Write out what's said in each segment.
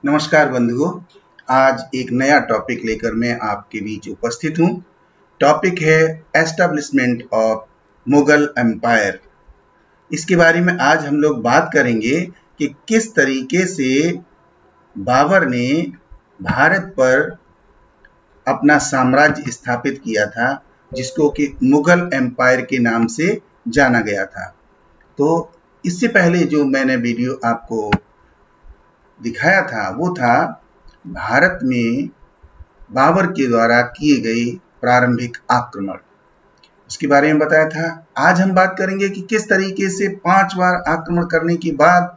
नमस्कार बंधुओं, आज एक नया टॉपिक लेकर मैं आपके बीच उपस्थित हूँ। टॉपिक है एस्टेब्लिशमेंट ऑफ मुगल एम्पायर। इसके बारे में आज हम लोग बात करेंगे कि किस तरीके से बाबर ने भारत पर अपना साम्राज्य स्थापित किया था, जिसको कि मुगल एम्पायर के नाम से जाना गया था। तो इससे पहले जो मैंने वीडियो आपको दिखाया था वो था भारत में बाबर के द्वारा किए गए प्रारंभिक आक्रमण, उसके बारे में बताया था। आज हम बात करेंगे कि किस तरीके से 5 बार आक्रमण करने के बाद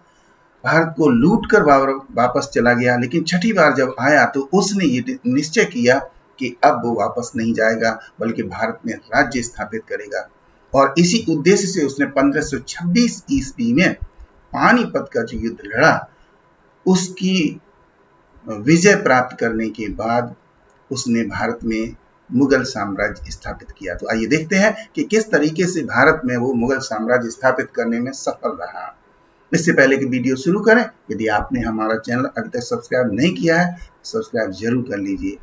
भारत को लूट कर बाबर वापस चला गया, लेकिन छठी बार जब आया तो उसने ये निश्चय किया कि अब वो वापस नहीं जाएगा बल्कि भारत में राज्य स्थापित करेगा। और इसी उद्देश्य से उसने 1526 ईस्वी में पानीपत का जो युद्ध लड़ा, उसकी विजय प्राप्त करने के बाद उसने भारत में मुगल साम्राज्य स्थापित किया। तो आइए देखते हैं कि किस तरीके से भारत में वो मुगल साम्राज्य स्थापित करने में सफल रहा। इससे पहले कि वीडियो शुरू करें, यदि आपने हमारा चैनल अभी तक सब्सक्राइब नहीं किया है, सब्सक्राइब जरूर कर लीजिए।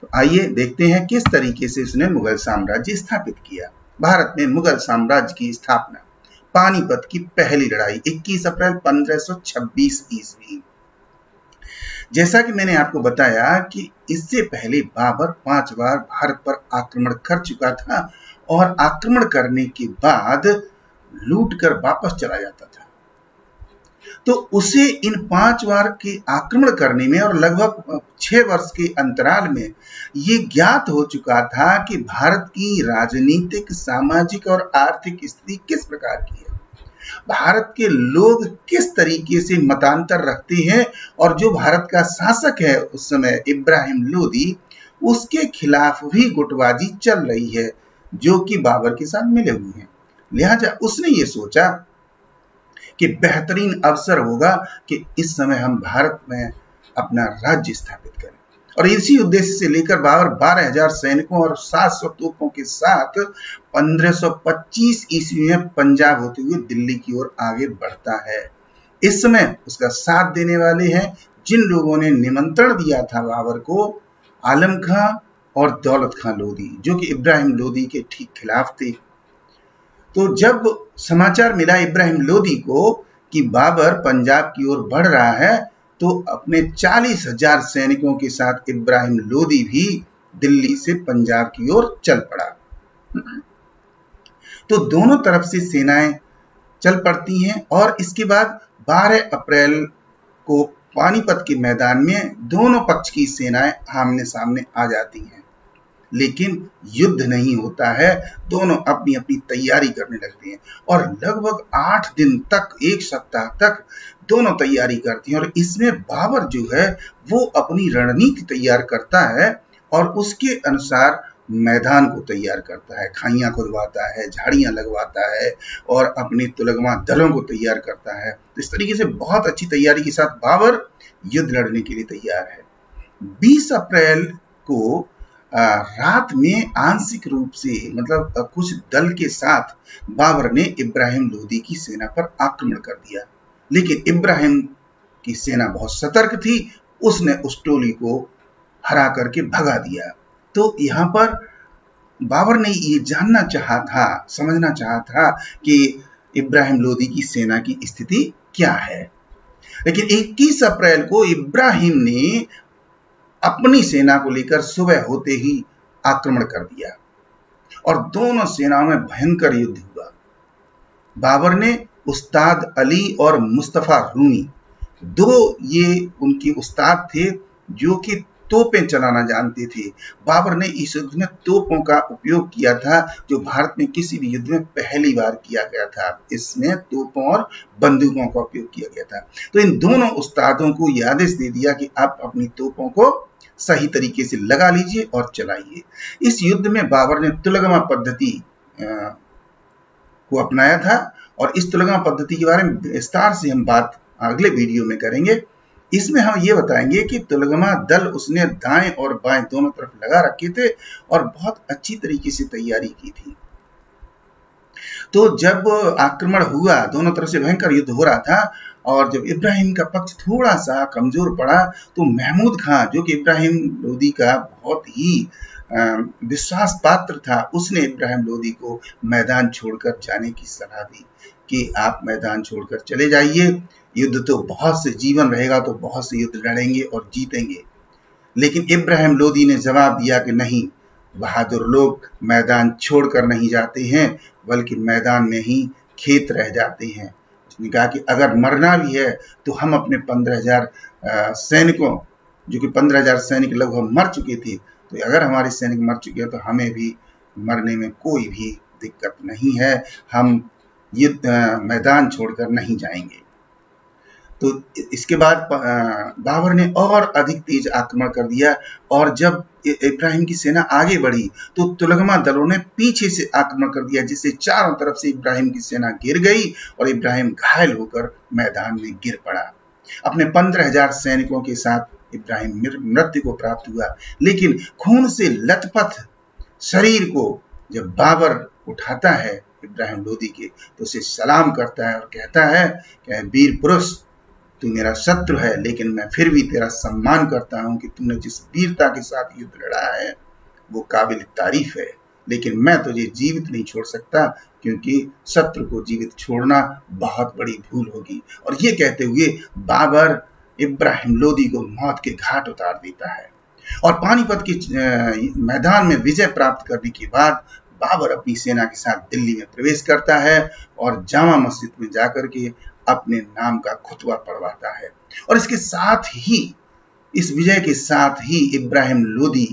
तो आइए देखते हैं किस तरीके से उसने मुगल साम्राज्य स्थापित किया। भारत में मुगल साम्राज्य की स्थापना, पानीपत की पहली लड़ाई 21 अप्रैल 1526 ईस्वी। जैसा कि मैंने आपको बताया कि इससे पहले बाबर 5 बार भारत पर आक्रमण कर चुका था और आक्रमण करने के बाद लूट कर वापस चला जाता था। तो उसे इन 5 बार के आक्रमण करने में और लगभग 6 वर्ष के अंतराल में ये ज्ञात हो चुका था कि भारत की राजनीतिक, सामाजिक और आर्थिक स्थिति किस प्रकार की है, भारत के लोग किस तरीके से मतांतर रखते हैं, और जो भारत का शासक है उस समय इब्राहिम लोदी, उसके खिलाफ भी गुटबाजी चल रही है जो कि बाबर के साथ मिले हुए हैं। लिहाजा उसने ये सोचा कि बेहतरीन अवसर होगा कि इस समय हम भारत में अपना राज्य स्थापित करें। और इसी उद्देश्य से लेकर बाबर 12,000 सैनिकों और 700 तोपों के साथ 1525 ईस्वी में पंजाब होते हुए दिल्ली की ओर आगे बढ़ता है। इस समय उसका साथ देने वाले हैं जिन लोगों ने निमंत्रण दिया था बाबर को, आलम खां और दौलत खां लोधी, जो कि इब्राहिम लोदी के ठीक खिलाफ थे। तो जब समाचार मिला इब्राहिम लोदी को कि बाबर पंजाब की ओर बढ़ रहा है, तो अपने 40,000 सैनिकों के साथ इब्राहिम लोदी भी दिल्ली से पंजाब की ओर चल पड़ा। तो दोनों तरफ से सेनाएं चल पड़ती हैं और इसके बाद 12 अप्रैल को पानीपत के मैदान में दोनों पक्ष की सेनाएं आमने सामने आ जाती हैं, लेकिन युद्ध नहीं होता है। दोनों अपनी अपनी तैयारी करने लगते हैं और लगभग 8 दिन तक, 1 सप्ताह तक दोनों तैयारी करते हैं। और इसमें बाबर जो है वो अपनी रणनीति तैयार करता है और उसके अनुसार मैदान को तैयार करता है, खाइयां खुदवाता है, झाड़ियां लगवाता है और अपने तुलगमा दलों को तैयार करता है। तो इस तरीके से बहुत अच्छी तैयारी के साथ बाबर युद्ध लड़ने के लिए तैयार है। 20 अप्रैल को रात में आंशिक रूप से, मतलब कुछ दल के साथ बाबर ने इब्राहिम लोदी की सेना पर आक्रमण कर दिया, लेकिन इब्राहिम की सेना बहुत सतर्क थी, उसने उस टोली को हरा करके भगा दिया। तो यहाँ पर बाबर ने ये जानना चाहा था, समझना चाहा था कि इब्राहिम लोदी की सेना की स्थिति क्या है। लेकिन 21 अप्रैल को इब्राहिम ने अपनी सेना को लेकर सुबह होते ही आक्रमण कर दिया और दोनों सेनाओं में भयंकर युद्ध हुआ। बाबर ने उस्ताद अली और मुस्तफा रूमी, दो ये उनके उस्ताद थे जो कि तोपें चलाना जानते थे। बाबर ने इस युद्ध में तोपों का उपयोग किया था जो भारत में किसी भी युद्ध में पहली बार किया गया था। इसमें तोपों और बंदूकों का उपयोग किया गया था। तो इन दोनों उस्तादों को यह आदेश दे दिया कि आप अपनी तोपों को सही तरीके से लगा लीजिए और चलाइए। इस युद्ध में बाबर ने तुलगमा पद्धति को अपनाया था और इस तुलगमा पद्धति के बारे में विस्तार से हम बात अगले वीडियो में करेंगे। इसमें हम ये बताएंगे कि तुलगमा दल उसने दाएं और बाएं दोनों तरफ लगा रखे थे और बहुत अच्छी तरीके से तैयारी की थी। तो जब आक्रमण हुआ, दोनों तरफ से भयंकर युद्ध हो रहा था और जब इब्राहिम का पक्ष थोड़ा सा कमजोर पड़ा तो महमूद खां, जो कि इब्राहिम लोदी का बहुत ही विश्वास पात्र था, उसने इब्राहिम लोदी को मैदान छोड़कर जाने की सलाह दी कि आप मैदान छोड़कर चले जाइए, युद्ध तो बहुत से, जीवन रहेगा तो बहुत से युद्ध लड़ेंगे और जीतेंगे। लेकिन इब्राहिम लोदी ने जवाब दिया कि नहीं, बहादुर लोग मैदान छोड़कर नहीं जाते हैं, बल्कि मैदान में ही खेत रह जाते हैं। उसने कहा कि अगर मरना भी है तो हम अपने 15,000 सैनिकों, जो कि 15,000 सैनिक लगभग मर चुके थे, तो अगर हमारे सैनिक मर चुके हैं तो हमें भी मरने में कोई भी दिक्कत नहीं है, हम ये मैदान छोड़कर नहीं जाएंगे। तो इसके बाद बाबर ने और अधिक तेज आक्रमण कर दिया, और जब इब्राहिम की सेना आगे बढ़ी तो तुलगमा दलों ने पीछे से आक्रमण कर दिया, जिससे चारों तरफ से इब्राहिम की सेना गिर गई और इब्राहिम घायल होकर मैदान में गिर पड़ा। अपने 15,000 सैनिकों के साथ इब्राहिम मृत्यु को प्राप्त हुआ, लेकिन खून से लथपथ शरीर को जब बाबर उठाता है इब्राहिम लोदी के, तो उसे सलाम करता है और कहता है कि वीर पुरुष, तू मेरा शत्रु है, लेकिन मैं फिर भी तेरा सम्मान करता हूं कि तूने जिस वीरता के साथ युद्ध लड़ा है वो काबिल तारीफ है, लेकिन मैं तुझे जीवित नहीं छोड़ सकता, क्योंकि शत्रु को जीवित छोड़ना बहुत बड़ी भूल होगी। और ये कहते हुए बाबर इब्राहिम लोदी को मौत के घाट उतार देता है। और पानीपत के मैदान में विजय प्राप्त करने के बाद बाबर अपनी सेना के साथ दिल्ली में प्रवेश करता है और जामा मस्जिद में जाकर के अपने नाम का खुतबा पढ़वाता है। और इसके साथ ही, इस विजय के साथ ही इब्राहिम लोदी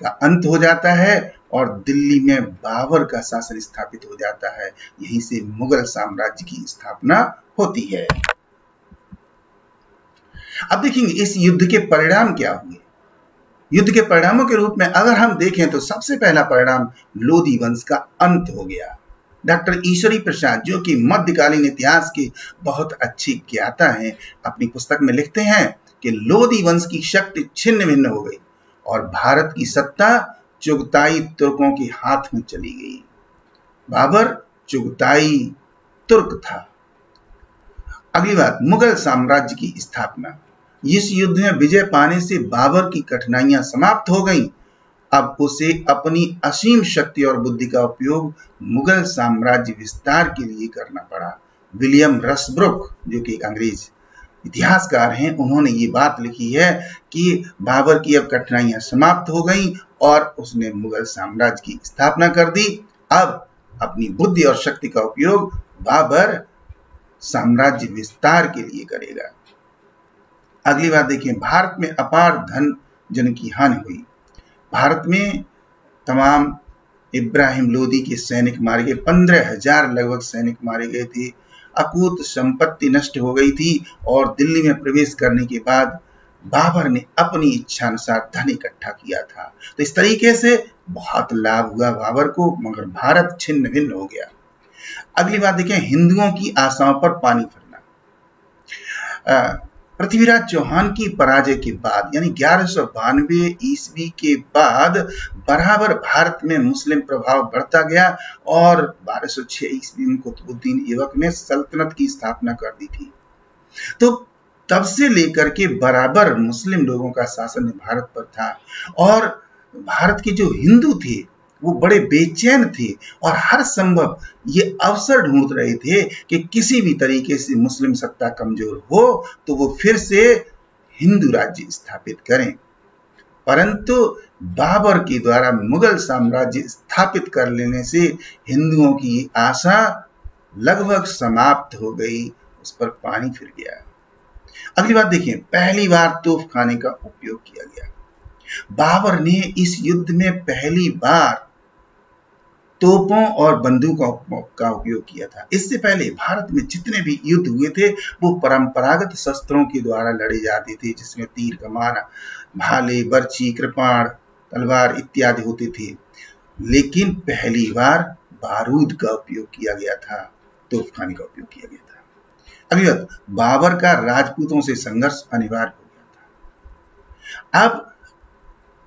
का अंत हो जाता है और दिल्ली में बाबर का शासन स्थापित हो जाता है। यहीं से मुगल साम्राज्य की स्थापना होती है। अब देखेंगे इस युद्ध के परिणाम क्या हुए। युद्ध के परिणामों के रूप में अगर हम देखें तो सबसे पहला परिणाम लोदी वंश का अंत हो गया। डॉक्टर ईश्वरी प्रसाद, जो कि मध्यकालीन इतिहास के बहुत अच्छे ज्ञाता हैं, अपनी पुस्तक में लिखते हैं कि लोदी वंश की शक्ति छिन्न भिन्न हो गई और भारत की सत्ता चुगताई तुर्कों के हाथ में चली गई। बाबर चुगताई तुर्क था। अगली बात, मुगल साम्राज्य की स्थापना। इस युद्ध में विजय पाने से बाबर की कठिनाइयां समाप्त हो गईं। अब उसे अपनी असीम शक्ति और बुद्धि का उपयोग मुगल साम्राज्य विस्तार के लिए करना पड़ा। विलियम रसब्रुक, जो कि एक अंग्रेज इतिहासकार हैं, उन्होंने ये बात लिखी है कि बाबर की अब कठिनाइयां समाप्त हो गईं और उसने मुगल साम्राज्य की स्थापना कर दी। अब अपनी बुद्धि और शक्ति का उपयोग बाबर साम्राज्य विस्तार के लिए करेगा। अगली बात देखिए, भारत में अपार धन जन की हानि हुई। भारत में तमाम इब्राहिम लोदी के सैनिक मारे गए, 15,000 लगभग सैनिक मारे गए थे। अकूत संपत्ति नष्ट हो गई थी और दिल्ली में प्रवेश करने के बाद बाबर ने अपनी इच्छा अनुसार धन इकट्ठा किया था। तो इस तरीके से बहुत लाभ हुआ बाबर को, मगर भारत छिन्न भिन्न हो गया। अगली बात देखें, हिंदुओं की आशाओं पर पानी फिरना। पृथ्वीराज चौहान की पराजय के बाद, यानी 1192 ईस्वी के बाद बराबर भारत में मुस्लिम प्रभाव बढ़ता गया और 1206 ईस्वी में कुतुबुद्दीन ऐबक ने सल्तनत की स्थापना कर दी थी। तो तब से लेकर के बराबर मुस्लिम लोगों का शासन भारत पर था और भारत के जो हिंदू थे वो बड़े बेचैन थे और हर संभव ये अवसर ढूंढ रहे थे कि किसी भी तरीके से मुस्लिम सत्ता कमजोर हो तो वो फिर से हिंदू राज्य स्थापित करें। परंतु बाबर के द्वारा मुगल साम्राज्य स्थापित कर लेने से हिंदुओं की आशा लगभग समाप्त हो गई, उस पर पानी फिर गया। अगली बात देखिए, पहली बार तोपखाने का उपयोग किया गया। बाबर ने इस युद्ध में पहली बार तोपों और बंदूकों का उपयोग किया था। इससे पहले भारत में जितने भी युद्ध हुए थे वो परंपरागत शस्त्रों के द्वारा लड़े जाते थे, जिसमें तीर कमान, भाले, बर्छी, कृपाण, तलवार इत्यादि होते थे। लेकिन पहली बार बारूद का उपयोग किया गया था, तोपखाने का उपयोग किया गया था। अगली बात, बाबर का राजपूतों से संघर्ष अनिवार्य हो गया था। अब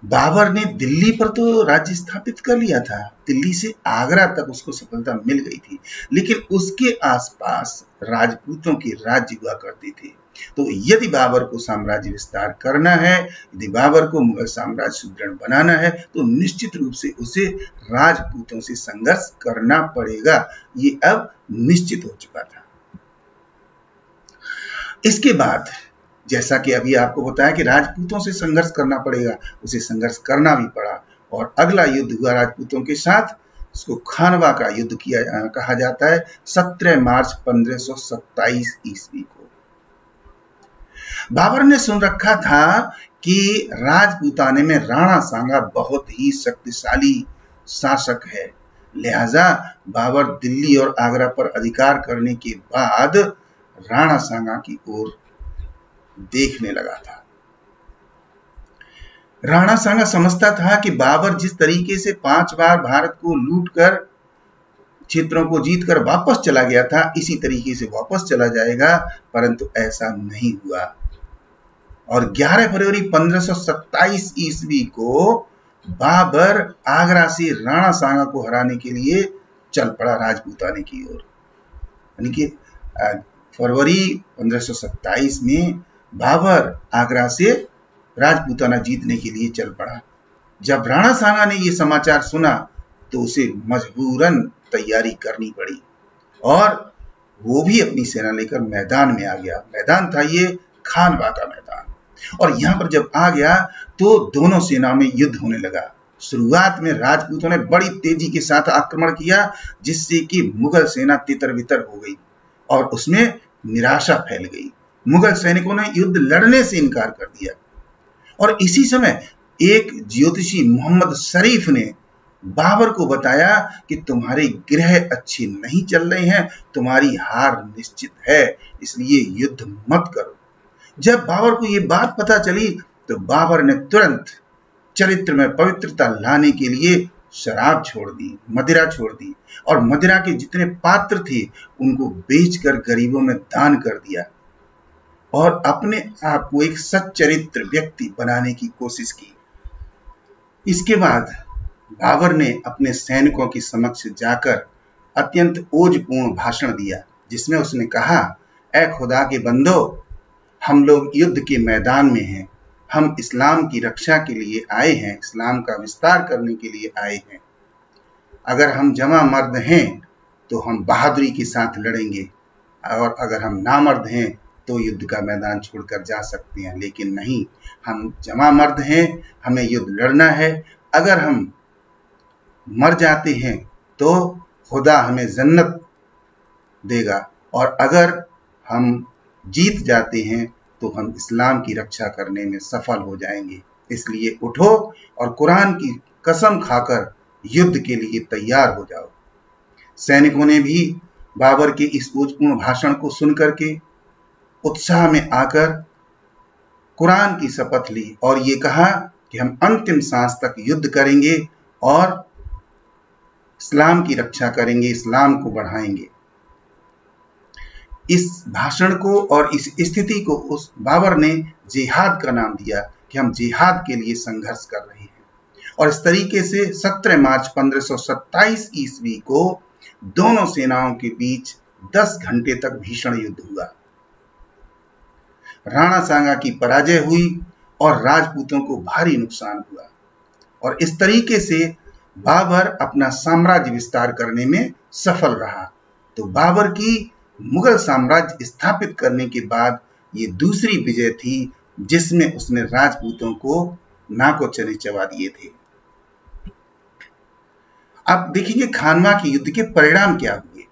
बाबर ने दिल्ली पर तो राज्य स्थापित कर लिया था, दिल्ली से आगरा तक उसको सफलता मिल गई थी, लेकिन उसके आसपास राजपूतों के राज्य हुआ करते थे। तो यदि बाबर को साम्राज्य विस्तार करना है, यदि बाबर को मुगल साम्राज्य सुदृढ़ बनाना है, तो निश्चित रूप से उसे राजपूतों से संघर्ष करना पड़ेगा। ये अब निश्चित हो चुका था। इसके बाद जैसा कि अभी आपको बताया कि राजपूतों से संघर्ष करना पड़ेगा, उसे संघर्ष करना भी पड़ा और अगला युद्ध हुआ राजपूतों के साथ। इसको खानवा का युद्ध कहा जाता है, 17 मार्च 1527 ईस्वी को। बाबर ने सुन रखा था कि राजपूताने में राणा सांगा बहुत ही शक्तिशाली शासक है, लिहाजा बाबर दिल्ली और आगरा पर अधिकार करने के बाद राणा सांगा की ओर देखने लगा था। राणा सांगा समझता था कि बाबर जिस तरीके से 5 बार भारत को लूटकर क्षेत्रों को जीतकर वापस चला गया था, इसी तरीके से वापस चला जाएगा, परंतु ऐसा नहीं हुआ। और 11 फरवरी 1527 ईस्वी को बाबर आगरा से राणा सांगा को हराने के लिए चल पड़ा राजपूताने की ओर। यानी कि फरवरी 1527 में बाबर आगरा से राजपूताना जीतने के लिए चल पड़ा। जब राणा सांगा ने यह समाचार सुना तो उसे मजबूरन तैयारी करनी पड़ी और वो भी अपनी सेना लेकर मैदान में आ गया। मैदान था ये खानवा का मैदान, और यहां पर जब आ गया तो दोनों सेनाओं में युद्ध होने लगा। शुरुआत में राजपूतों ने बड़ी तेजी के साथ आक्रमण किया, जिससे कि मुगल सेना तितर बितर हो गई और उसमें निराशा फैल गई। मुगल सैनिकों ने युद्ध लड़ने से इनकार कर दिया। और इसी समय एक ज्योतिषी मोहम्मद शरीफ ने बाबर को बताया कि तुम्हारे ग्रह अच्छे नहीं चल रहे हैं, तुम्हारी हार निश्चित है, इसलिए युद्ध मत करो। जब बाबर को यह बात पता चली तो बाबर ने तुरंत चरित्र में पवित्रता लाने के लिए शराब छोड़ दी, मदिरा छोड़ दी, और मदिरा के जितने पात्र थे उनको बेचकर गरीबों में दान कर दिया और अपने आप को एक सच्चरित्र व्यक्ति बनाने की कोशिश की। इसके बाद बाबर ने अपने सैनिकों के समक्ष जाकर अत्यंत ओजपूर्ण भाषण दिया, जिसमें उसने कहा, ऐ खुदा के बंदो, हम लोग युद्ध के मैदान में हैं, हम इस्लाम की रक्षा के लिए आए हैं, इस्लाम का विस्तार करने के लिए आए हैं। अगर हम जमा मर्द हैं तो हम बहादुरी के साथ लड़ेंगे, और अगर हम नामर्द हैं तो युद्ध का मैदान छोड़कर जा सकते हैं, लेकिन नहीं, हम जमा मर्द हैं, हमें युद्ध लड़ना है। अगर हम मर जाते हैं तो खुदा हमें जन्नत देगा, और अगर हम जीत जाते हैं तो हम इस्लाम की रक्षा करने में सफल हो जाएंगे। इसलिए उठो और कुरान की कसम खाकर युद्ध के लिए तैयार हो जाओ। सैनिकों ने भी बाबर के इस ओजपूर्ण भाषण को सुनकर के उत्साह में आकर कुरान की शपथ ली और ये कहा कि हम अंतिम सांस तक युद्ध करेंगे और इस्लाम की रक्षा करेंगे, इस्लाम को बढ़ाएंगे। इस भाषण को और इस स्थिति को उस बाबर ने जिहाद का नाम दिया कि हम जिहाद के लिए संघर्ष कर रहे हैं। और इस तरीके से 17 मार्च 1527 ईस्वी को दोनों सेनाओं के बीच 10 घंटे तक भीषण युद्ध हुआ। राणा सांगा की पराजय हुई और राजपूतों को भारी नुकसान हुआ, और इस तरीके से बाबर अपना साम्राज्य विस्तार करने में सफल रहा। तो बाबर की मुगल साम्राज्य स्थापित करने के बाद ये दूसरी विजय थी, जिसमें उसने राजपूतों को नाको चने चबा दिए थे। अब देखेंगे खानवा के युद्ध के परिणाम क्या हुए।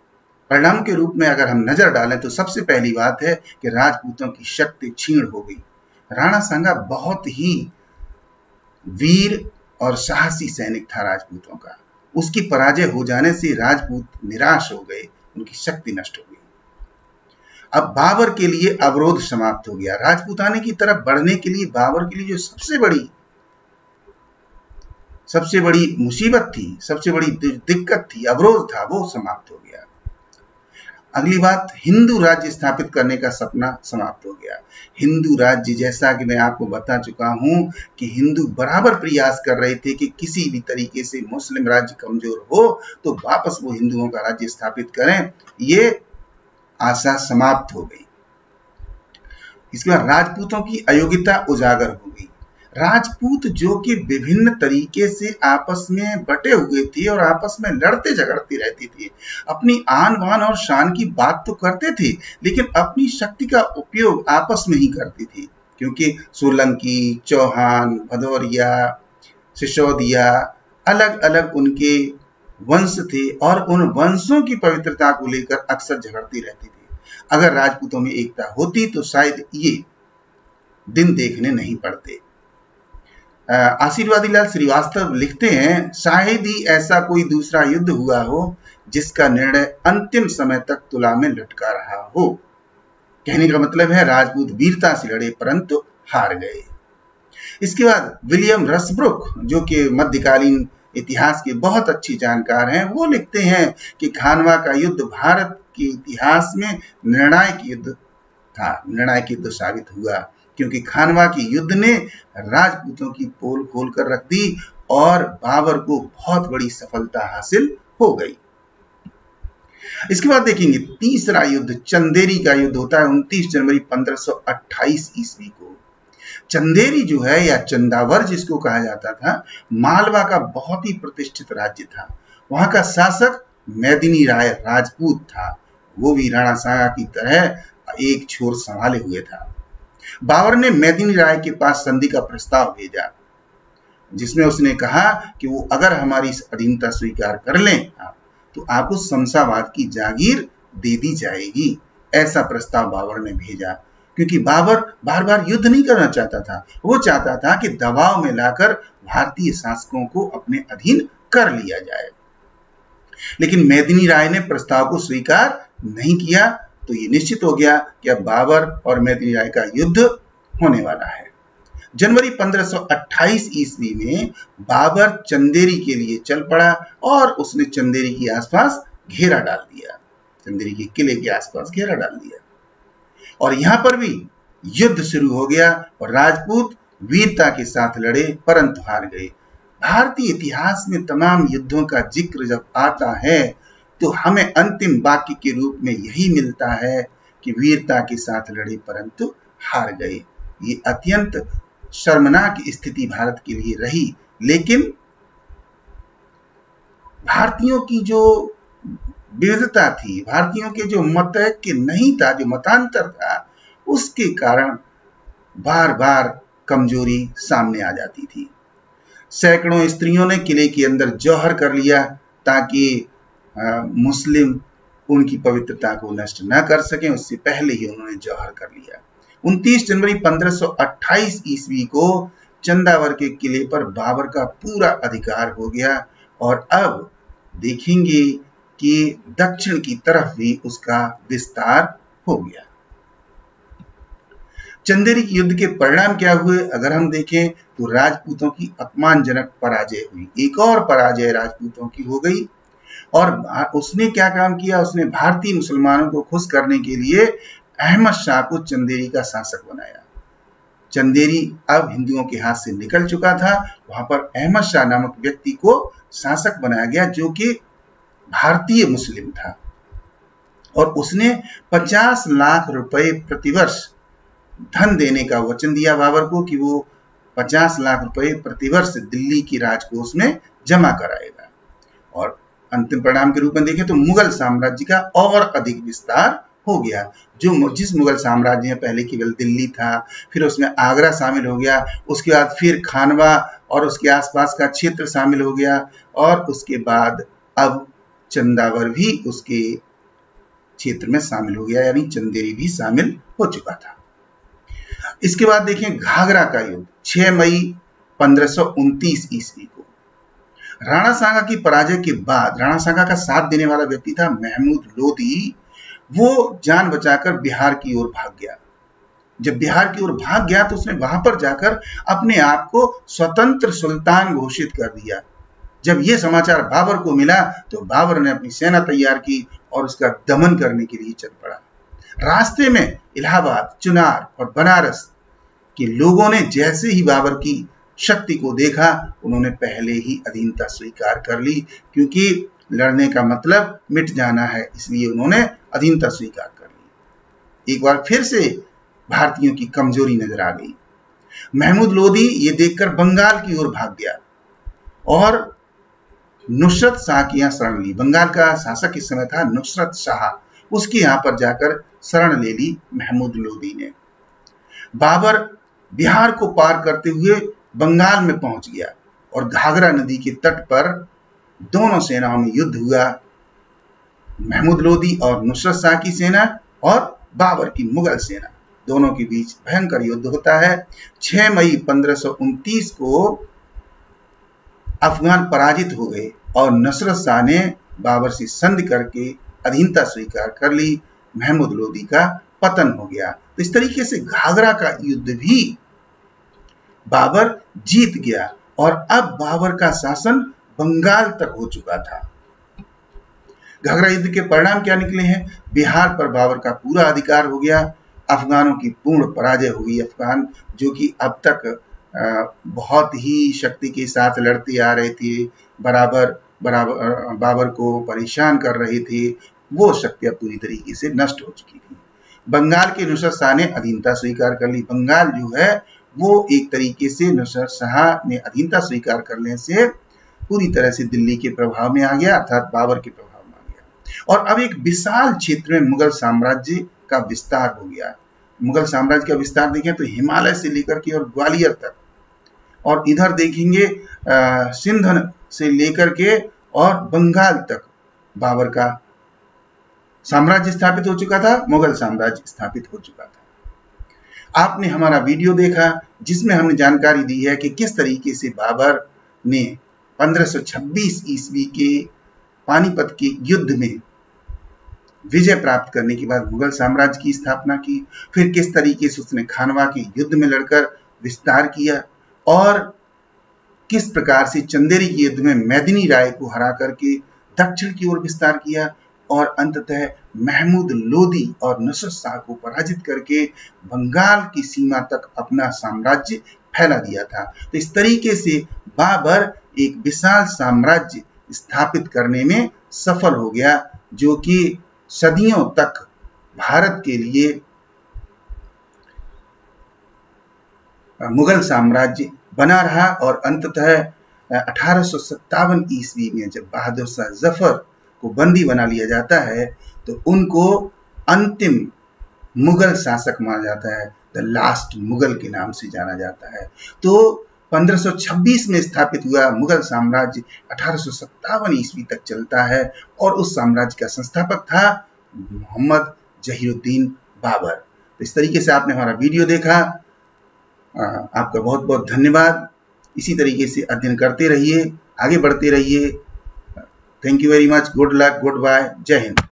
परिणाम के रूप में अगर हम नजर डालें तो सबसे पहली बात है कि राजपूतों की शक्ति क्षीण हो गई। राणा सांगा बहुत ही वीर और साहसी सैनिक था राजपूतों का। उसकी पराजय हो जाने से राजपूत निराश हो गए, उनकी शक्ति नष्ट हो गई। अब बाबर के लिए अवरोध समाप्त हो गया। राजपूताने की तरफ बढ़ने के लिए बाबर के लिए जो सबसे बड़ी मुसीबत थी, सबसे बड़ी दिक्कत थी, अवरोध था, वो समाप्त हो गया। अगली बात, हिंदू राज्य स्थापित करने का सपना समाप्त हो गया। हिंदू राज्य, जैसा कि मैं आपको बता चुका हूं कि हिंदू बराबर प्रयास कर रहे थे कि किसी भी तरीके से मुस्लिम राज्य कमजोर हो तो वापस वो हिंदुओं का राज्य स्थापित करें, ये आशा समाप्त हो गई। इसके बाद राजपूतों की अयोग्यता उजागर हो गई। राजपूत जो कि विभिन्न तरीके से आपस में बटे हुए थे और आपस में लड़ते झगड़ते रहते थे, अपनी आन बान और शान की बात तो करते थे लेकिन अपनी शक्ति का उपयोग आपस में ही करते थे, क्योंकि सोलंकी, चौहान, भदौरिया, सिसोदिया अलग अलग उनके वंश थे और उन वंशों की पवित्रता को लेकर अक्सर झगड़ते रहते थे। अगर राजपूतों में एकता होती तो शायद ये दिन देखने नहीं पड़ते। आशीर्वादी लाल श्रीवास्तव लिखते हैं, शायद ही ऐसा कोई दूसरा युद्ध हुआ हो जिसका निर्णय अंतिम समय तक तुला में लटका रहा हो। कहने का मतलब है राजपूत वीरता से लड़े परंतु हार गए। इसके बाद विलियम रसब्रुक, जो कि मध्यकालीन इतिहास के बहुत अच्छी जानकार हैं, वो लिखते हैं कि खानवा का युद्ध भारत के इतिहास में निर्णायक युद्ध था, निर्णायक युद्ध साबित हुआ, क्योंकि खानवा की युद्ध ने राजपूतों की पोल खोलकर रख दी और बाबर को बहुत बड़ी सफलता हासिल हो गई। इसके बाद देखेंगे तीसरा युद्ध, चंदेरी का युद्ध होता है 29 जनवरी 1528 ईस्वी को। चंदेरी जो है या चंदावर जिसको कहा जाता था, मालवा का बहुत ही प्रतिष्ठित राज्य था। वहां का शासक मेदिनी राय राजपूत था, वो भी राणा सांगा की तरह एक छोर संभाले हुए था। बाबर ने मेदिनी राय के पास संधि का प्रस्ताव भेजा, जिसमें उसने कहा कि वो अगर हमारी अधीनता स्वीकार कर लें तो आपको शमशाबाद की जागीर दे दी जाएगी। ऐसा प्रस्ताव बाबर ने भेजा, क्योंकि बाबर बार बार युद्ध नहीं करना चाहता था, वो चाहता था कि दबाव में लाकर भारतीय शासकों को अपने अधीन कर लिया जाए। लेकिन मेदिनी राय ने प्रस्ताव को स्वीकार नहीं किया, तो ये निश्चित हो गया कि अब बाबर और मेदिनी राय का युद्ध होने वाला है। जनवरी 1528 ईस्वी में बाबर चंदेरी के लिए चल पड़ा और उसने चंदेरी के आसपास घेरा डाल दिया, चंदेरी के किले के आसपास घेरा डाल दिया और यहां पर भी युद्ध शुरू हो गया और राजपूत वीरता के साथ लड़े परंतु हार गए। भारतीय इतिहास में तमाम युद्धों का जिक्र जब आता है तो हमें अंतिम वाक्य के रूप में यही मिलता है कि वीरता के साथ लड़े परंतु हार गए। ये अत्यंत शर्मनाक स्थिति भारत के लिए रही, लेकिन भारतीयों की जो विविधता थी, भारतीयों के जो मतैक्य नहीं था, जो मतांतर था, उसके कारण बार बार कमजोरी सामने आ जाती थी। सैकड़ों स्त्रियों ने किले के अंदर जौहर कर लिया ताकि मुस्लिम उनकी पवित्रता को नष्ट न कर सकें, उससे पहले ही उन्होंने जौहर कर लिया। 29 जनवरी 1528 ईस्वी को चंदावर के किले पर बाबर का पूरा अधिकार हो गया और अब देखेंगे कि दक्षिण की तरफ भी उसका विस्तार हो गया। चंदेरी के युद्ध के परिणाम क्या हुए अगर हम देखें तो राजपूतों की अपमानजनक पराजय हुई, एक और पराजय राजपूतों की हो गई। और उसने क्या काम किया, उसने भारतीय मुसलमानों को खुश करने के लिए अहमद शाह को चंदेरी का शासक बनाया। चंदेरी अब हिंदुओं के हाथ से निकल चुका था, वहां पर अहमद शाह नामक व्यक्ति को शासक बनाया गया जो कि भारतीय मुस्लिम था और उसने 50 लाख रुपए प्रतिवर्ष धन देने का वचन दिया बाबर को कि वो 50 लाख रुपए प्रतिवर्ष दिल्ली की राजकोष में जमा कराएगा। और अंतिम परिणाम के रूप में देखें तो मुगल साम्राज्य का और अधिक विस्तार हो गया। जिस मुगल साम्राज्य में पहले केवल दिल्ली था, फिर उसमें आगरा शामिल हो गया, उसके बाद फिर खानवा और उसके आसपास का क्षेत्र शामिल हो गया और उसके बाद अब चंदावर भी उसके क्षेत्र में शामिल हो गया, यानी चंदेरी भी शामिल हो चुका था। इसके बाद देखें घाघरा का युद्ध 6 मई 1529 ईस्वी को। राणा सांगा की पराजय के बाद राणा सांगा का साथ देने वाला व्यक्ति था महमूद लोधी, वो जान बचाकर बिहार की ओर भाग गया। जब बिहार की ओर भाग गया तो उसने वहां पर जाकर अपने आप को स्वतंत्र सुल्तान घोषित कर दिया। जब यह समाचार बाबर को मिला तो बाबर ने अपनी सेना तैयार की और उसका दमन करने के लिए चल पड़ा। रास्ते में इलाहाबाद, चुनार और बनारस के लोगों ने जैसे ही बाबर की शक्ति को देखा, उन्होंने पहले ही अधीनता स्वीकार कर ली, क्योंकि लड़ने का मतलब मिट जाना है, इसलिए उन्होंने अधीनता स्वीकार कर ली। एक बार फिर से भारतीयों की कमजोरी नजर आ गई। महमूद लोदी ये देखकर बंगाल की ओर भाग गया और नुसरत शाह की यहाँ शरण ली। बंगाल का शासक इस समय था नुसरत शाह, उसके यहाँ पर जाकर शरण ले ली महमूद लोदी ने। बाबर बिहार को पार करते हुए बंगाल में पहुंच गया और घाघरा नदी के तट पर दोनों सेनाओं में युद्ध हुआ। महमूद लोदी और नुसरत शाह की सेना और बाबर की मुगल सेना, दोनों के बीच भयंकर युद्ध होता है। 6 मई 1529 को अफगान पराजित हो गए और नुसरत शाह ने बाबर से संधि करके अधीनता स्वीकार कर ली। महमूद लोदी का पतन हो गया। तो इस तरीके से घाघरा का युद्ध भी बाबर जीत गया और अब बाबर का शासन बंगाल तक हो चुका था। घाघरा युद्ध के परिणाम क्या निकले हैं? बिहार पर बाबर का पूरा अधिकार हो गया, अफगानों की पूर्ण पराजय हो गई। अफगान जो कि अब तक बहुत ही शक्ति के साथ लड़ते आ रहे थे, बराबर बाबर को परेशान कर रहे थे, वो शक्तियां पूरी तरीके से नष्ट हो चुकी थी। बंगाल के नुसरत शाह ने अधीनता स्वीकार कर ली। बंगाल जो है वो एक तरीके से नुसरत शाह ने अधीनता स्वीकार करने से पूरी तरह से दिल्ली के प्रभाव में आ गया, अर्थात बाबर के प्रभाव में आ गया। और अब एक विशाल क्षेत्र में मुगल साम्राज्य का विस्तार हो गया। मुगल साम्राज्य का विस्तार देखें तो हिमालय से लेकर के और ग्वालियर तक, और इधर देखेंगे सिंध से लेकर के और बंगाल तक बाबर का साम्राज्य स्थापित हो चुका था, मुगल साम्राज्य स्थापित हो चुका था। आपने हमारा वीडियो देखा जिसमें हमने जानकारी दी है कि किस तरीके से बाबर ने 1526 ईस्वी के पानीपत के युद्ध में विजय प्राप्त करने के बाद मुगल साम्राज्य की स्थापना की। फिर किस तरीके से उसने खानवा के युद्ध में लड़कर विस्तार किया और किस प्रकार से चंदेरी के युद्ध में मेदिनी राय को हरा करके दक्षिण की ओर विस्तार किया और अंततः महमूद लोदी और नुसरत शाह को पराजित करके बंगाल की सीमा तक अपना साम्राज्य फैला दिया था। तो इस तरीके से बाबर एक विशाल साम्राज्य स्थापित करने में सफल हो गया, जो कि सदियों तक भारत के लिए मुगल साम्राज्य बना रहा। और अंततः 1857 ईस्वी में जब बहादुर शाह जफर को बंदी बना लिया जाता है तो उनको अंतिम मुगल शासक माना जाता है, द लास्ट मुगल के नाम से जाना जाता है। तो 1526 में स्थापित हुआ मुगल साम्राज्य 1857 ईस्वी तक चलता है और उस साम्राज्य का संस्थापक था मोहम्मद जहीरुद्दीन बाबर। तो इस तरीके से आपने हमारा वीडियो देखा, आपका बहुत बहुत धन्यवाद। इसी तरीके से अध्ययन करते रहिए, आगे बढ़ते रहिए। Thank you very much. Good luck, good bye, जय हिंद।